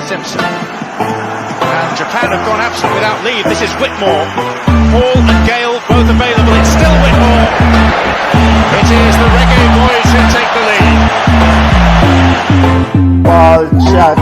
Simpson. And Japan have gone absent without leave. This is Whitmore. Paul and Gale both available. It's still Whitmore. It is the Reggae Boys who take the lead. Ball shot.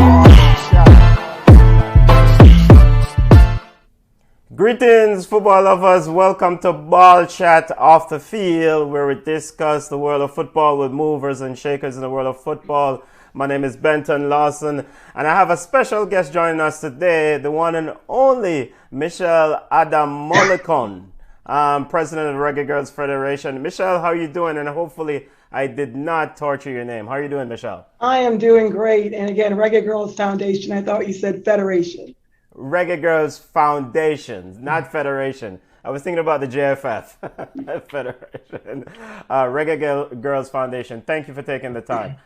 Greetings, football lovers. Welcome to Ball Chat Off the Field, where we discuss the world of football with movers and shakers in the world of football. My name is Benton Lawson, and I have a special guest joining us today, the one and only Michelle Adamolekun, president of the Reggae Girlz Federation. Michelle, how are you doing? And hopefully I did not torture your name. How are you doing, Michelle? I am doing great. And again, Reggae Girlz Foundation. I thought you said Federation. Reggae Girlz Foundation, not Federation. I was thinking about the JFF Federation. Reggae Girlz Foundation. Thank you for taking the time.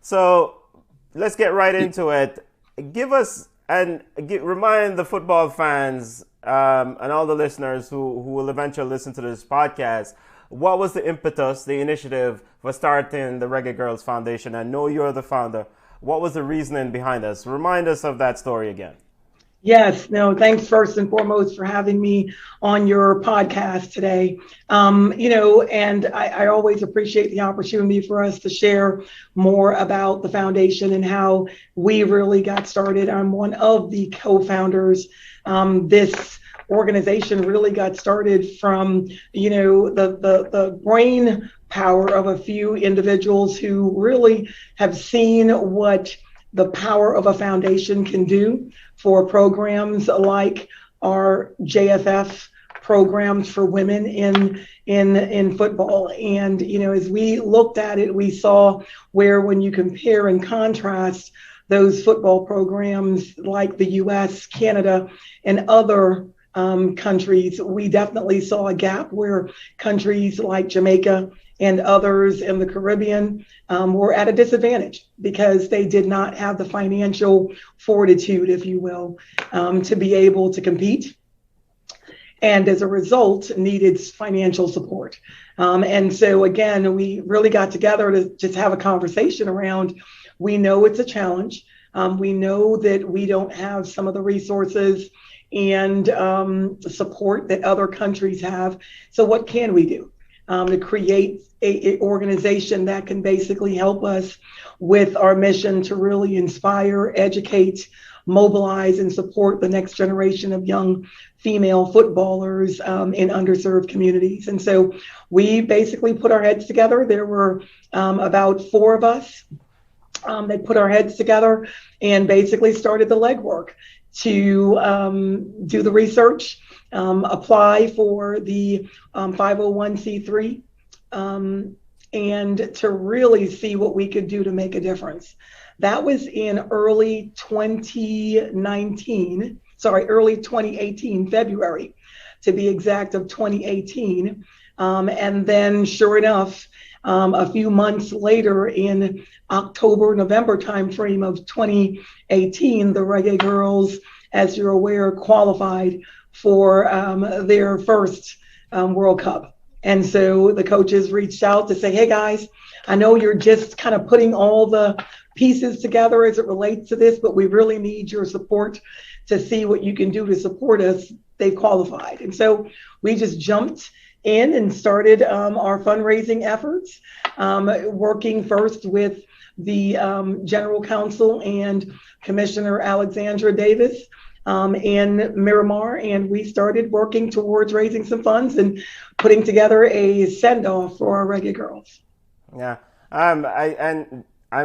So let's get right into it. Give us and remind the football fans and all the listeners who will eventually listen to this podcast, what was the impetus, the initiative for starting the Reggae Girlz Foundation? I know you're the founder. What was the reasoning behind this? Remind us of that story again. Yes, no, thanks first and foremost for having me on your podcast today. And I always appreciate the opportunity for us to share more about the foundation and how we really got started. I'm one of the co-founders. This organization really got started from, the brain power of a few individuals who really have seen what the power of a foundation can do for programs like our JFF programs for women in football. And, as we looked at it, we saw where when you compare and contrast those football programs like the US, Canada, and other countries, we definitely saw a gap where countries like Jamaica and others in the Caribbean were at a disadvantage because they did not have the financial fortitude, if you will, to be able to compete. And as a result, needed financial support. And so, again, we really got together to just have a conversation around, we know it's a challenge. We know that we don't have some of the resources and support that other countries have. So what can we do to create a organization that can basically help us with our mission to really inspire, educate, mobilize, and support the next generation of young female footballers in underserved communities. And so we basically put our heads together. There were about four of us that put our heads together and basically started the legwork to do the research, apply for the 501c3, and to really see what we could do to make a difference. That was in early 2018, February, to be exact, of 2018. And then sure enough, a few months later in October, November timeframe of 2018, the Reggae Girlz, as you're aware, qualified for their first World Cup. And so the coaches reached out to say, hey guys, I know you're just kind of putting all the pieces together as it relates to this, but we really need your support to see what you can do to support us. They qualified. And so we just jumped in and started our fundraising efforts, working first with the General Counsel and Commissioner Alexandra Davis in Miramar, and we started working towards raising some funds and putting together a send-off for our Reggae Girlz. Yeah, I'm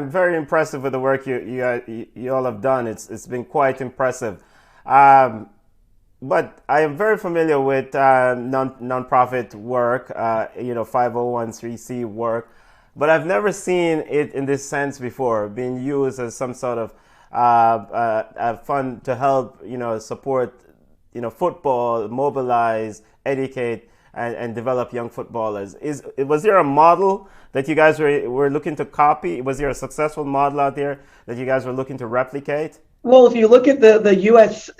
very impressed with the work you all have done. It's been quite impressive. But I am very familiar with non-profit work, 501c work, but I've never seen it in this sense before, being used as some sort of fund to help, support, football, mobilize, educate, and develop young footballers. Was there a model that you guys were looking to copy? Was there a successful model out there that you guys were looking to replicate? Well, if you look at the U.S.,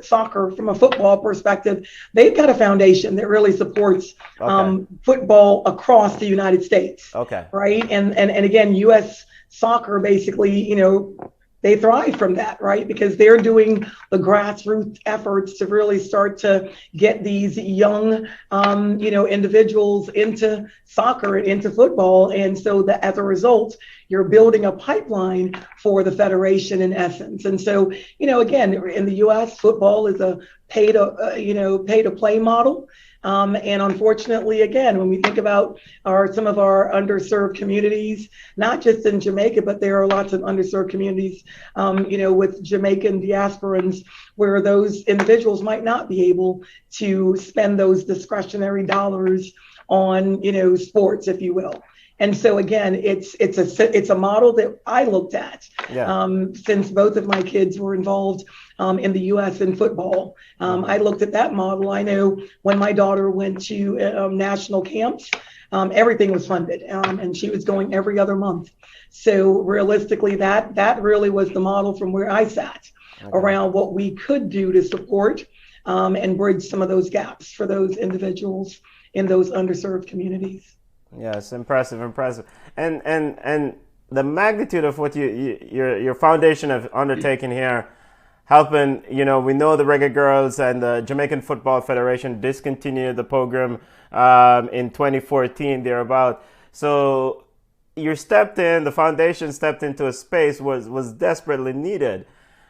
soccer from a football perspective, they've got a foundation that really supports football across the United States. Okay. Right. And again, U.S. soccer basically, they thrive from that, right? Because they're doing the grassroots efforts to really start to get these young, individuals into soccer and into football. And so that as a result, you're building a pipeline for the federation in essence. And so, again, in the U.S., football is a pay to play model. And unfortunately, again, when we think about some of our underserved communities, not just in Jamaica, but there are lots of underserved communities, with Jamaican diasporans where those individuals might not be able to spend those discretionary dollars on, sports, if you will. And so again, it's a model that I looked at since both of my kids were involved in the U.S. in football. I looked at that model. I know when my daughter went to national camps, everything was funded, and she was going every other month. So realistically, that really was the model from where I sat around what we could do to support and bridge some of those gaps for those individuals in those underserved communities. Yes, impressive. And the magnitude of what your foundation have undertaken here, helping, we know the Reggae Girlz and the Jamaican Football Federation discontinued the program in 2014 thereabout. So the foundation stepped into a space was desperately needed.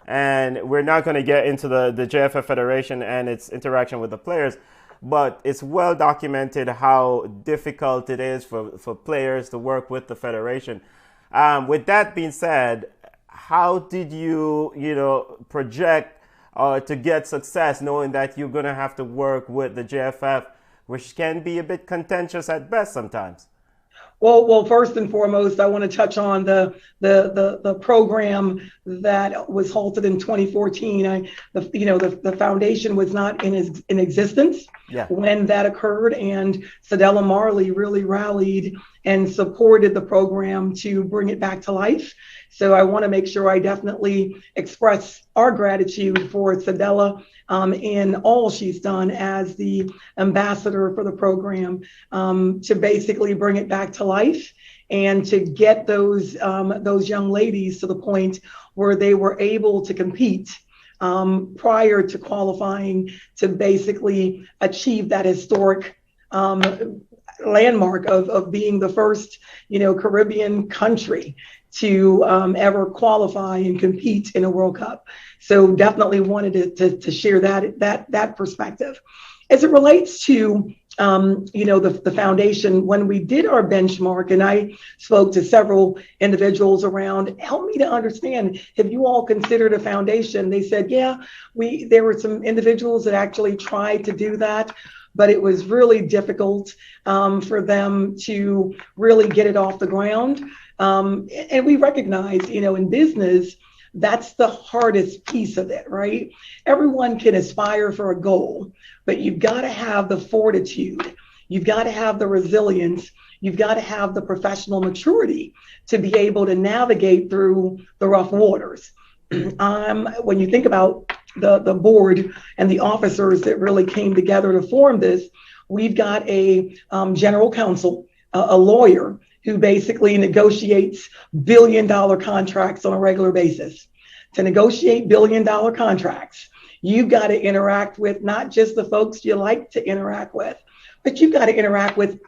And we're not going to get into the JFF Federation and its interaction with the players, but it's well documented how difficult it is for players to work with the federation. With that being said, how did you, project to get success, knowing that you're going to have to work with the JFF, which can be a bit contentious at best sometimes? Well, first and foremost, I want to touch on the program that was halted in 2014. The foundation was not in existence when that occurred, and Sadella Marley really rallied and supported the program to bring it back to life. So I want to make sure I definitely express our gratitude for Sadella in all she's done as the ambassador for the program, to basically bring it back to life and to get those young ladies to the point where they were able to compete prior to qualifying to basically achieve that historic landmark of being the first, Caribbean country to ever qualify and compete in a World Cup. So definitely wanted to share that perspective. As it relates to the foundation, when we did our benchmark, and I spoke to several individuals around, help me to understand, have you all considered a foundation? They said, there were some individuals that actually tried to do that, but it was really difficult for them to really get it off the ground. And we recognize, in business, that's the hardest piece of it, right? Everyone can aspire for a goal, but you've got to have the fortitude. You've got to have the resilience. You've got to have the professional maturity to be able to navigate through the rough waters. When you think about the board and the officers that really came together to form this, we've got a general counsel, a lawyer, who basically negotiates billion-dollar contracts on a regular basis. To negotiate billion-dollar contracts, you've got to interact with not just the folks you like to interact with, but you've got to interact with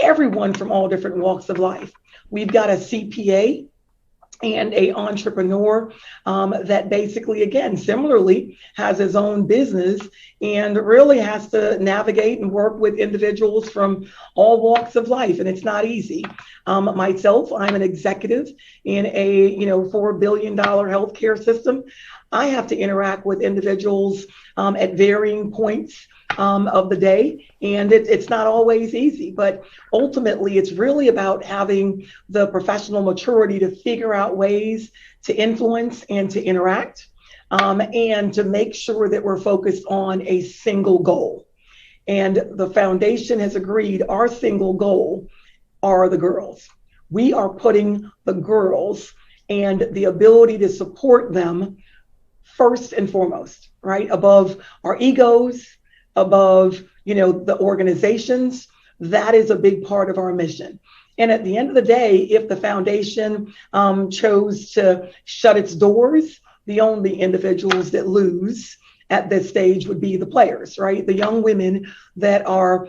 everyone from all different walks of life. We've got a CPA and a entrepreneur that basically, again, similarly has his own business and really has to navigate and work with individuals from all walks of life. And it's not easy. Myself, I'm an executive in a $4 billion healthcare system. I have to interact with individuals at varying points of the day. And it's not always easy, but ultimately it's really about having the professional maturity to figure out ways to influence and to interact, and to make sure that we're focused on a single goal. And the foundation has agreed our single goal are the girls. We are putting the girls and the ability to support them first and foremost, right? Above our egos, above, the organizations. That is a big part of our mission. And at the end of the day, if the foundation chose to shut its doors, the only individuals that lose at this stage would be the players, right? The young women that are,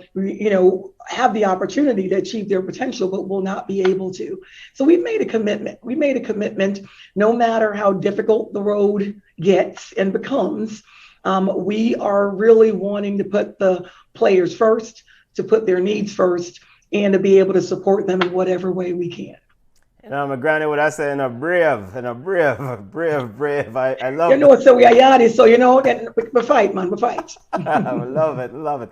have the opportunity to achieve their potential, but will not be able to. So we've made a commitment. We made a commitment, no matter how difficult the road gets and becomes. We are really wanting to put the players first, to put their needs first, and to be able to support them in whatever way we can. My granny would I say in a brave. I love You know, so we are yardy, so we fight, man, we fight. love it.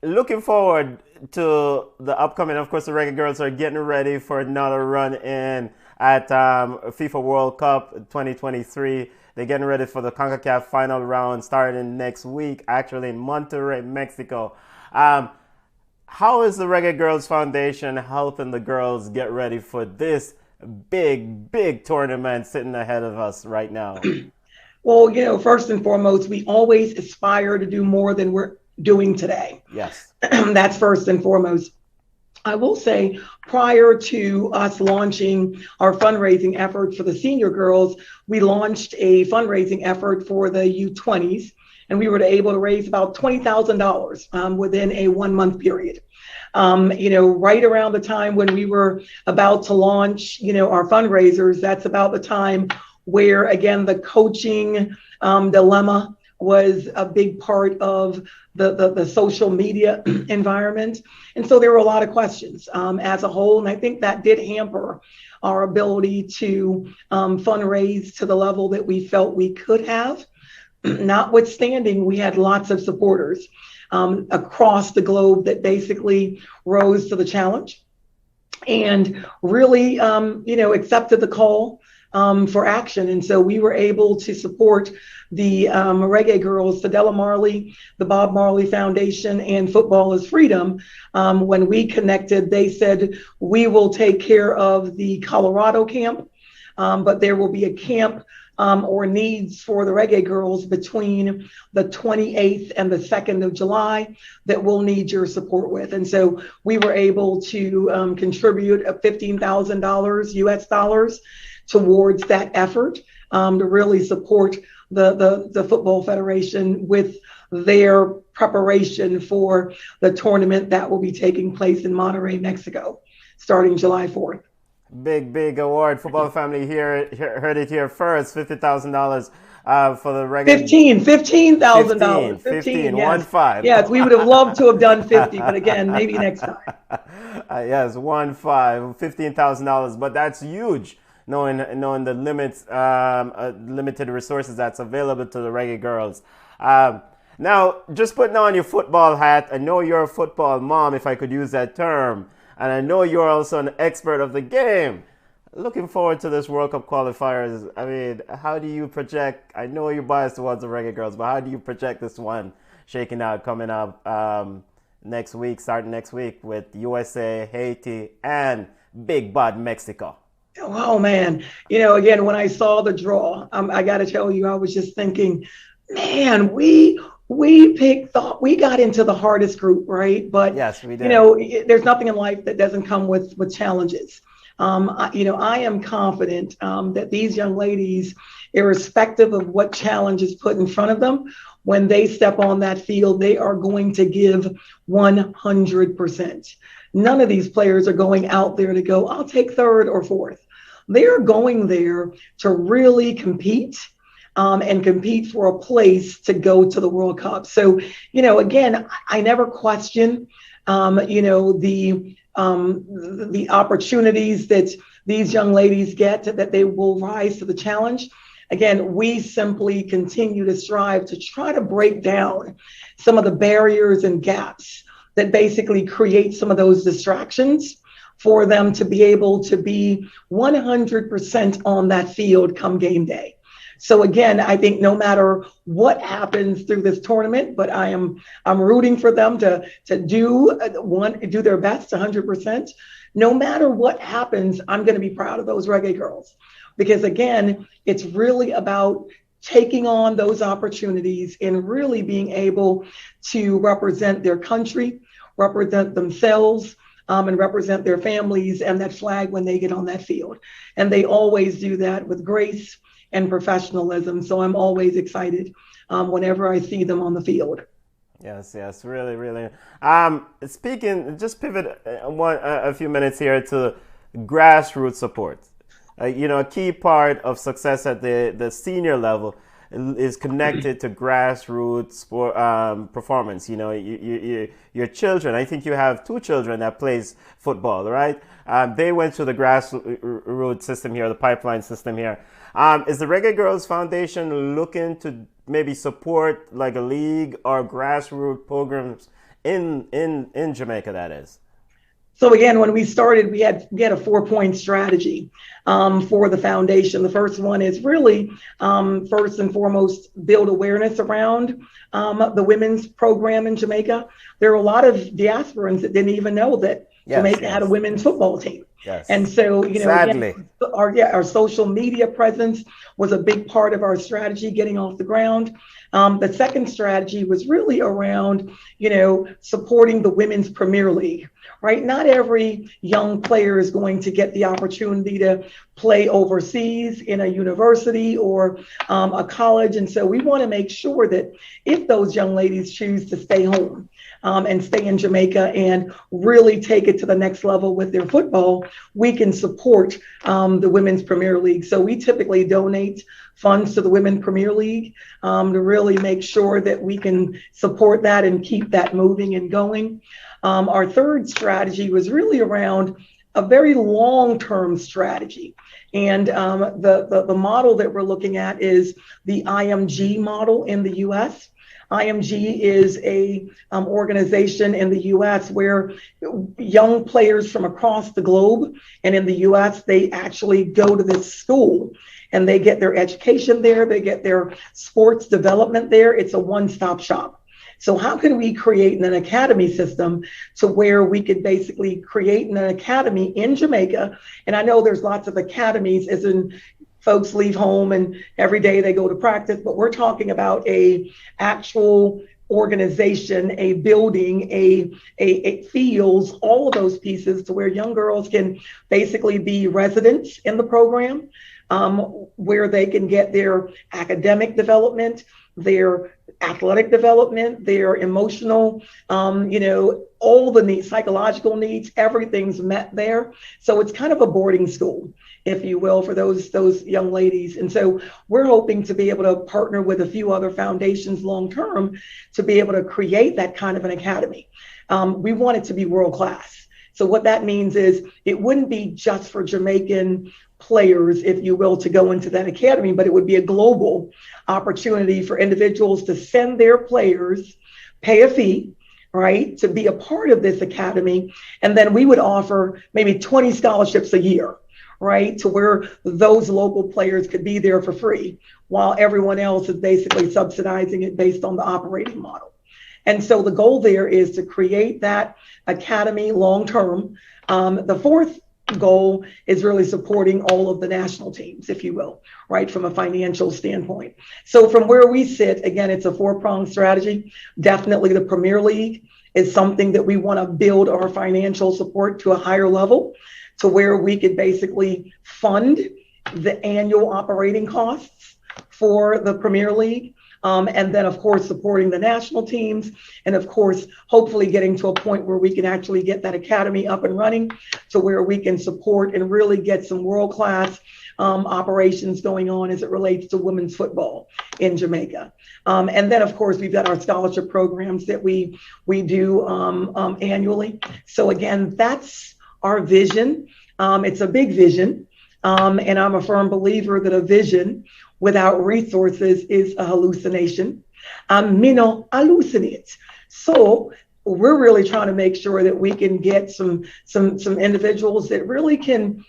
Looking forward to the upcoming, of course, the Reggae Girlz are getting ready for another run in at FIFA World Cup 2023. They're getting ready for the CONCACAF final round starting next week, actually in Monterrey, Mexico. How is the Reggae Girlz Foundation helping the girls get ready for this big tournament sitting ahead of us right now? Well, first and foremost, we always aspire to do more than we're doing today. Yes. That's first and foremost. I will say, prior to us launching our fundraising effort for the senior girls, we launched a fundraising effort for the U20s. And we were able to raise about $20,000 within a 1 month period. Right around the time when we were about to launch, our fundraisers, that's about the time where, again, the coaching dilemma was a big part of the social media environment. And so there were a lot of questions as a whole. And I think that did hamper our ability to fundraise to the level that we felt we could have. Notwithstanding, we had lots of supporters across the globe that basically rose to the challenge and really, accepted the call for action. And so we were able to support the Reggae Girlz, Fidela Marley, the Bob Marley Foundation, and Football is Freedom. When we connected, they said, we will take care of the Colorado camp, but there will be a camp or needs for the Reggae Girlz between the 28th and the 2nd of July that we'll need your support with. And so we were able to contribute $15,000 US dollars towards that effort to really support the Football Federation with their preparation for the tournament that will be taking place in Monterrey, Mexico, starting July 4th. Big award. Football family heard it here first. $50,000 for the Reggae. $15,000. 15, yes. 1-5. Yes, we would have loved to have done 50, but again, maybe next time. Yes, 1-5, $15,000. But that's huge, knowing the limits, limited resources that's available to the Reggae Girlz. Now, just putting on your football hat, I know you're a football mom, if I could use that term. And I know you're also an expert of the game. Looking forward to this World Cup qualifiers. I mean, how do you project? I know you're biased towards the Reggae Girlz, but how do you project this one shaking out coming up next week, starting next week with USA, Haiti, and Big Bad Mexico? Oh, man. Again, when I saw the draw, I got to tell you, I was just thinking, man, we got into the hardest group, right? But yes, we did. There's nothing in life that doesn't come with challenges. I am confident that these young ladies, irrespective of what challenge is put in front of them, when they step on that field, they are going to give 100%. None of these players are going out there to go, I'll take third or fourth. They're going there to really compete. And compete for a place to go to the World Cup. So, again, I never question, the opportunities that these young ladies get, that they will rise to the challenge. Again, we simply continue to strive to try to break down some of the barriers and gaps that basically create some of those distractions for them to be able to be 100% on that field come game day. So again, I think no matter what happens through this tournament, but I'm rooting for them to do their best 100%. No matter what happens, I'm going to be proud of those Reggae Girlz, because again, it's really about taking on those opportunities and really being able to represent their country, represent themselves, and represent their families and that flag when they get on that field. And they always do that with grace and professionalism. So I'm always excited whenever I see them on the field. Yes, yes, really, really. Speaking, just pivot a few minutes here to grassroots support. A key part of success at the senior level is connected to grassroots sport, performance. Your children, I think you have 2 children that plays football, right? They went through the grassroots system here, the pipeline system here. Is the Reggae Girlz Foundation looking to maybe support like a league or grassroots programs in Jamaica, that is? So again, when we started, we had a 4-point strategy for the foundation. The first one is really, first and foremost, build awareness around the women's program in Jamaica. There are a lot of diasporans that didn't even know that Jamaica had a women's football team. Yes. And so, Sadly. again, our social media presence was a big part of our strategy getting off the ground. The second strategy was really around, supporting the Women's Premier League, right? Not every young player is going to get the opportunity to play overseas in a university or a college. And so we want to make sure that if those young ladies choose to stay home, and stay in Jamaica and really take it to the next level with their football, we can support the Women's Premier League. So we typically donate funds to the Women's Premier League to really make sure that we can support that and keep that moving and going. Our third strategy was really around a very long-term strategy. And the model that we're looking at is the IMG model in the US. IMG is a organization in the US where young players from across the globe, and in the US, they actually go to this school and they get their education there, they get their sports development there. It's a one-stop shop. So how can we create an academy system to where we could basically create an academy in Jamaica? And I know there's lots of academies, as in folks leave home and every day they go to practice, but we're talking about a actual organization, a building, a fields, all of those pieces to where young girls can basically be residents in the program, where they can get their academic development, their athletic development, their emotional, all the needs, psychological needs, everything's met there. So it's kind of a boarding school, if you will, for those young ladies. And so we're hoping to be able to partner with a few other foundations long term to be able to create that kind of an academy. We want it to be world class. So what that means is it wouldn't be just for Jamaican players, if you will, to go into that academy, but it would be a global opportunity for individuals to send their players, pay a fee, right, to be a part of this academy. And then we would offer maybe 20 scholarships a year, right, to where those local players could be there for free, while everyone else is basically subsidizing it based on the operating model. And so the goal there is to create that academy long term. The fourth goal is really supporting all of the national teams, if you will, right, from a financial standpoint. So from where we sit, again, it's a 4-pronged strategy. Definitely the Premier League is something that we want to build our financial support to a higher level, to where we could basically fund the annual operating costs for the Premier League. And then, of course, supporting the national teams, and of course, hopefully getting to a point where we can actually get that academy up and running to where we can support and really get some world-class operations going on as it relates to women's football in Jamaica. And then, of course, we've got our scholarship programs that we do annually. So again, that's our vision. It's a big vision. And I'm a firm believer that a vision without resources is a hallucination. Me no hallucinate. So we're really trying to make sure that we can get some individuals that really can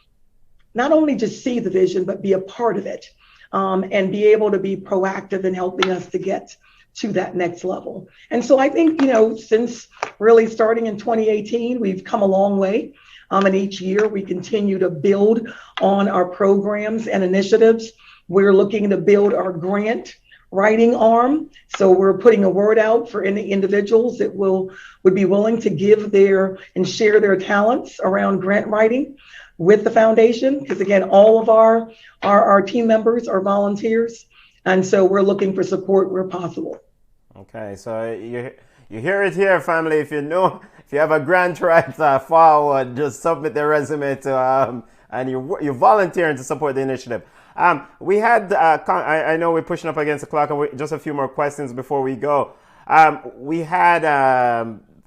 not only just see the vision, but be a part of it, and be able to be proactive in helping us to get to that next level. And so I think, since really starting in 2018, we've come a long way. And each year we continue to build on our programs and initiatives. We're looking to build our grant writing arm. So we're putting a word out for any individuals that would be willing to give their and share their talents around grant writing with the foundation. Because again, all of our team members are volunteers. And so we're looking for support where possible. Okay, so you hear it here, family. If you have a grant writer forward, just submit the resume to and you're volunteering to support the initiative. We had I know we're pushing up against the clock, and just a few more questions before we go. We had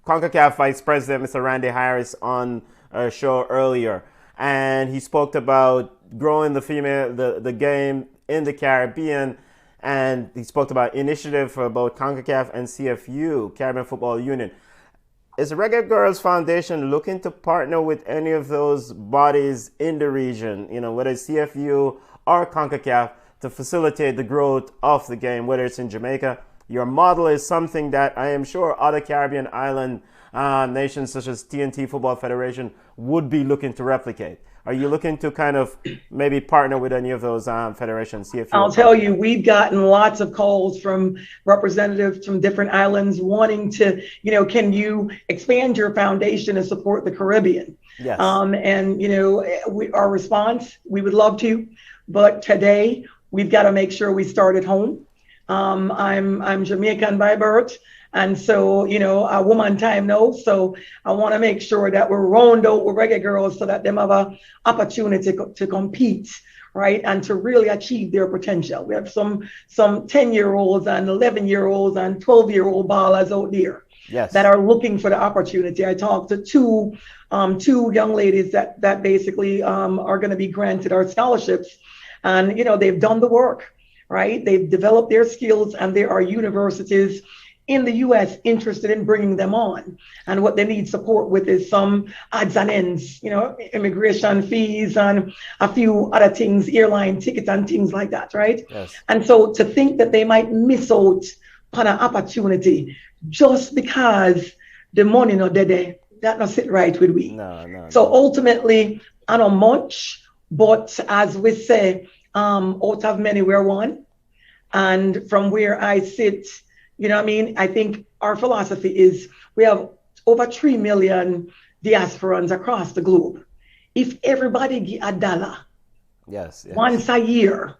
CONCACAF Vice President Mr. Randy Harris on a show earlier, and he spoke about growing the game in the Caribbean. And he spoke about initiative for both CONCACAF and CFU, Caribbean Football Union. Is the Reggae Girlz Foundation looking to partner with any of those bodies in the region, whether it's CFU or CONCACAF, to facilitate the growth of the game, whether it's in Jamaica? Your model is something that I am sure other Caribbean island nations such as TNT Football Federation would be looking to replicate. Are you looking to kind of maybe partner with any of those federations? See if I'll tell you, we've gotten lots of calls from representatives from different islands wanting to, can you expand your foundation and support the Caribbean? Yes. Our response, we would love to, but today we've got to make sure we start at home. I'm Jamaican by birth. And so, a woman time now. So I want to make sure that we're round out with Reggae Girlz so that they have an opportunity to compete, right? And to really achieve their potential. We have some 10-year-olds and 11-year-olds and 12-year-old ballers out there. Yes. That are looking for the opportunity. I talked to two young ladies that basically are going to be granted our scholarships. And, they've done the work, right? They've developed their skills, and there are universities in the U.S. interested in bringing them on. And what they need support with is some odds and ends, immigration fees and a few other things, airline tickets and things like that, right? Yes. And so to think that they might miss out on an opportunity just because the money not there, that not sit right with we. No. So ultimately, I don't much, but as we say, out of many we're one. And from where I sit, I think our philosophy is we have over 3 million diasporans across the globe. If everybody get $1 yes. once a year,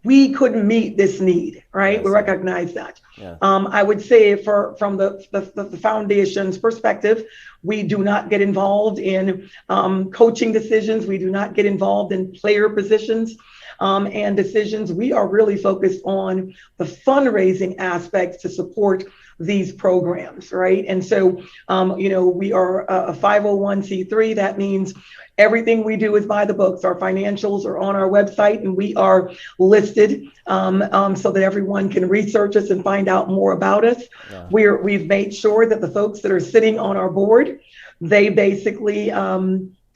we could meet this need, right? Yes. We recognize that. Yeah. I would say from the foundation's perspective, we do not get involved in coaching decisions. We do not get involved in player positions. And decisions. We are really focused on the fundraising aspects to support these programs, right? And so, we are a 501c3. That means everything we do is by the books. Our financials are on our website, and we are listed so that everyone can research us and find out more about us. Yeah. We've made sure that the folks that are sitting on our board, they basically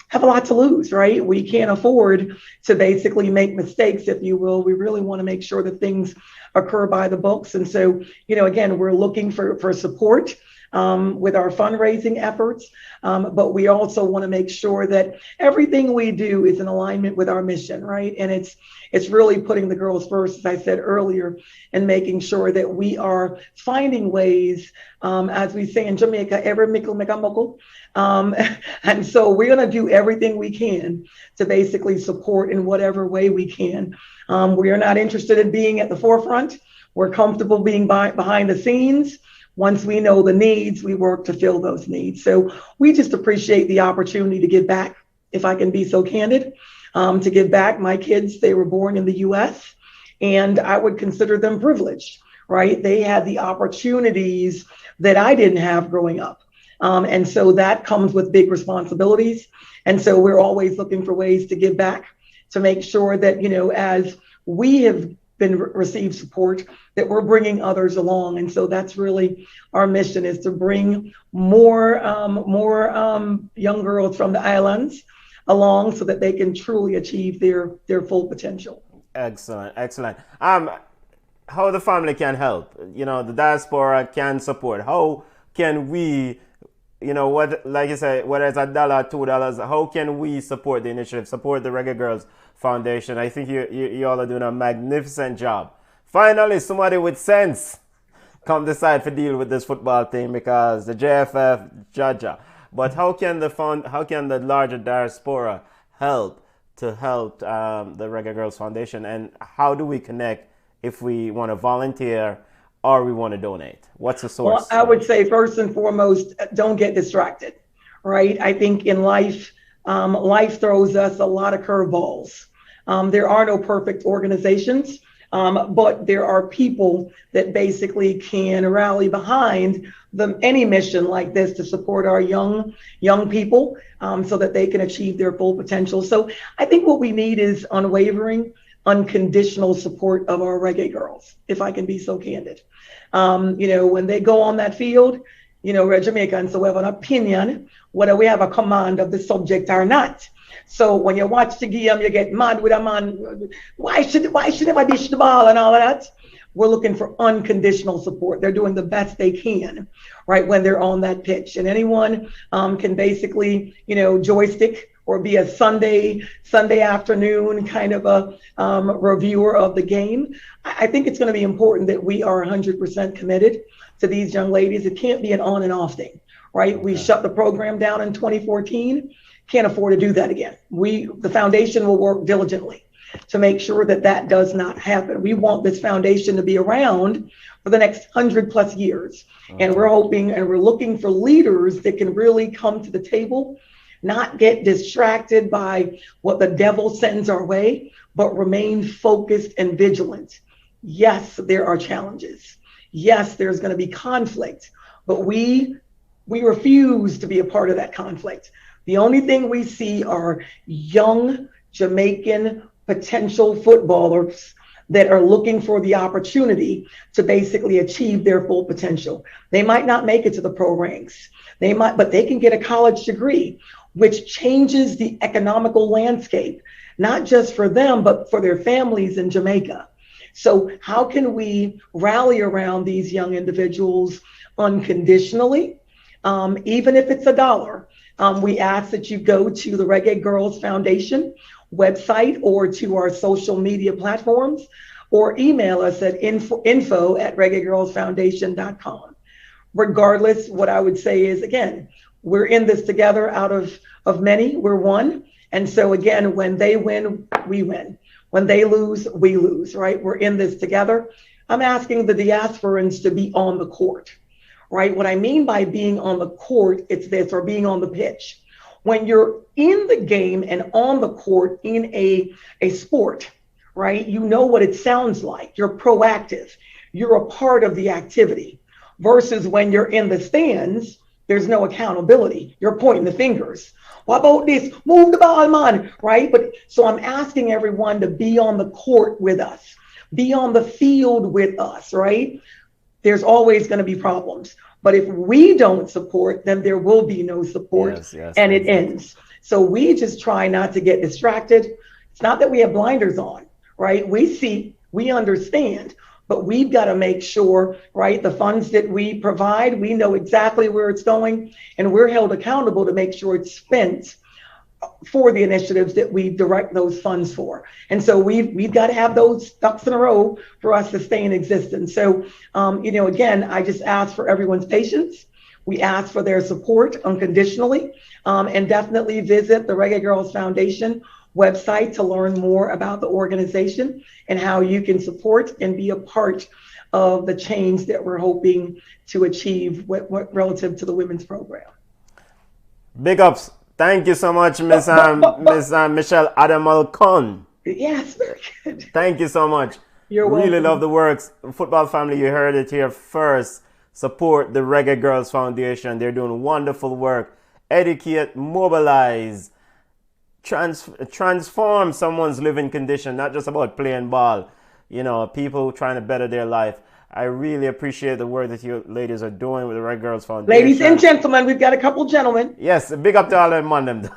have a lot to lose, right? We can't afford to basically make mistakes, if you will. We really want to make sure that things occur by the books. And so, again, we're looking for support with our fundraising efforts. But we also want to make sure that everything we do is in alignment with our mission, right? And it's really putting the girls first, as I said earlier, and making sure that we are finding ways, as we say in Jamaica, every mickle make a muckle. And so we're going to do everything we can to basically support in whatever way we can. We are not interested in being at the forefront. We're comfortable being behind the scenes. Once we know the needs, we work to fill those needs. So we just appreciate the opportunity to give back, if I can be so candid, to give back. My kids, they were born in the U.S., and I would consider them privileged, right? They had the opportunities that I didn't have growing up. And so that comes with big responsibilities. And so we're always looking for ways to give back, to make sure that, as we have been received support, that we're bringing others along. And so that's really our mission, is to bring more young girls from the islands along so that they can truly achieve their full potential. Excellent. How the family can help, the diaspora can support. How can we, like you say, whether it's $1, $2, how can we support the initiative, support the Reggae Girlz Foundation? I think you all are doing a magnificent job Finally, somebody with sense come decide to deal with this football thing because the JFF judge. But how can the larger diaspora help the Reggae Girlz Foundation, and how do we connect if we want to volunteer or we want to donate? What's the source? Well, I would say first and foremost, don't get distracted, right? I think in life, life throws us a lot of curveballs. There are no perfect organizations, but there are people that basically can rally behind any mission like this to support our young people so that they can achieve their full potential. So I think what we need is unwavering, unconditional support of our Reggae Girlz, if I can be so candid. When they go on that field, we're Jamaican, so we have an opinion whether we have a command of the subject or not. So when you watch the game, you get mad with a man. Why should I dish the ball and all of that? We're looking for unconditional support. They're doing the best they can, right, when they're on that pitch. And anyone can basically, joystick or be a Sunday afternoon kind of a reviewer of the game. I think it's going to be important that we are 100% committed to these young ladies. It can't be an on and off thing, right? Okay. We shut the program down in 2014. Can't afford to do that again. The foundation will work diligently to make sure that does not happen. We want this foundation to be around for the next 100+ years. Okay. And we're hoping and we're looking for leaders that can really come to the table, not get distracted by what the devil sends our way, but remain focused and vigilant. Yes, there are challenges. Yes, there's going to be conflict, but we refuse to be a part of that conflict. The only thing we see are young Jamaican potential footballers that are looking for the opportunity to basically achieve their full potential. They might not make it to the pro ranks. But they can get a college degree, which changes the economical landscape, not just for them, but for their families in Jamaica. So how can we rally around these young individuals unconditionally, even if it's $1? We ask that you go to the Reggae Girlz Foundation website or to our social media platforms, or email us at info@reggaegirlsfoundation.com. Regardless, what I would say is, again, we're in this together. Out of many, we're one. And so again, when they win, we win. When they lose, we lose, right? We're in this together. I'm asking the diasporans to be on the court, right? What I mean by being on the court, it's this, or being on the pitch. When you're in the game and on the court in a sport, right? You know what it sounds like. You're proactive. You're a part of the activity. Versus when you're in the stands, there's no accountability. You're pointing the fingers. What about this? Move the ball, man, right? But so I'm asking everyone to be on the court with us, be on the field with us, right? There's always going to be problems. But if we don't support, then there will be no support, and it ends. So we just try not to get distracted. It's not that we have blinders on, right? We see, we understand, but we've got to make sure, right, the funds that we provide, we know exactly where it's going, and we're held accountable to make sure it's spent for the initiatives that we direct those funds for. And so we've got to have those ducks in a row for us to stay in existence. So, again, I just ask for everyone's patience. We ask for their support unconditionally, and definitely visit the Reggae Girlz Foundation website to learn more about the organization and how you can support and be a part of the change that we're hoping to achieve relative to the women's program. Big ups. Thank you so much, Miss Michelle Adamolekun. Yes, very good. Thank you so much. You're welcome. Really love the works. Football family, you heard it here first. Support the Reggae Girlz Foundation. They're doing wonderful work. Educate, mobilize, transform someone's living condition, not just about playing ball. People trying to better their life. I really appreciate the work that you ladies are doing with the Reggae Girlz Foundation. Ladies and gentlemen, we've got a couple gentlemen. Yes, big up to all them on them.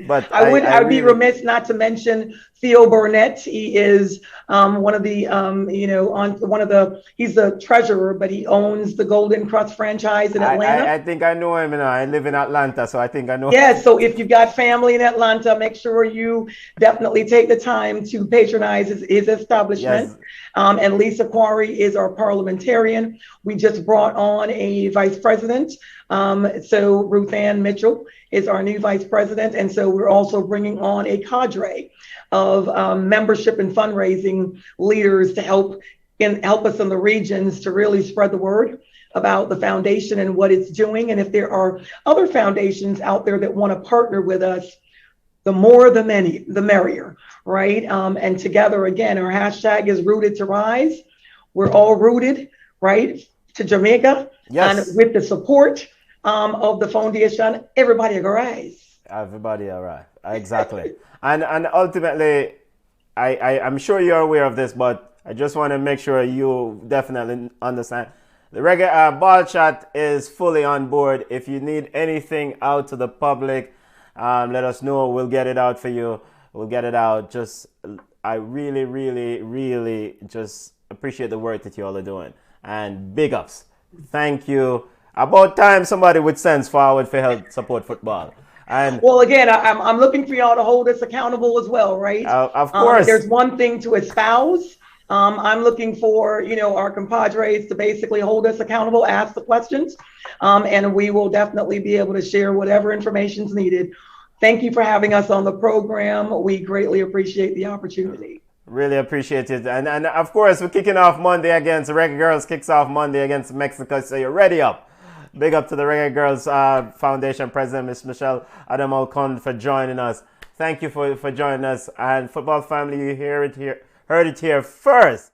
But I would be remiss not to mention Theo Burnett. He is one of the, he's the treasurer, but he owns the Golden Crust franchise in Atlanta. I think I know him. I live in Atlanta, so I think I know. Yeah, so if you've got family in Atlanta, make sure you definitely take the time to patronize his establishment. Yes. And Lisa Quarry is our parliamentarian. We just brought on a vice president. So Ruth Ann Mitchell is our new vice president. And so we're also bringing on a cadre of membership and fundraising leaders to help us in the regions to really spread the word about the foundation and what it's doing. And if there are other foundations out there that want to partner with us, the more the merrier, right? And together, again, our hashtag is Rooted to Rise. We're all rooted, right, to Jamaica. Yes. And with the support of the foundation, everybody will rise. Everybody will rise. Exactly. and ultimately, I'm sure you're aware of this, but I just want to make sure you definitely understand. The Reggae Ball Chat is fully on board. If you need anything out to the public, let us know. We'll get it out for you. We'll get it out. I really, really, really just appreciate the work that you all are doing. And big ups. Thank you. About time somebody with sense forward for help support football. And well, again, I'm looking for y'all to hold us accountable as well, right? Of course. There's one thing to espouse. I'm looking for, our compadres to basically hold us accountable, ask the questions, and we will definitely be able to share whatever information is needed. Thank you for having us on the program. We greatly appreciate the opportunity. Really appreciate it. And of course, we're kicking off Monday against Reggae Girlz, kicks off Monday against Mexico, so you're ready up. Big up to the Reggae Girlz Foundation President, Ms. Michelle Adamolekun, for joining us. Thank you for joining us. And football family, you heard it here first.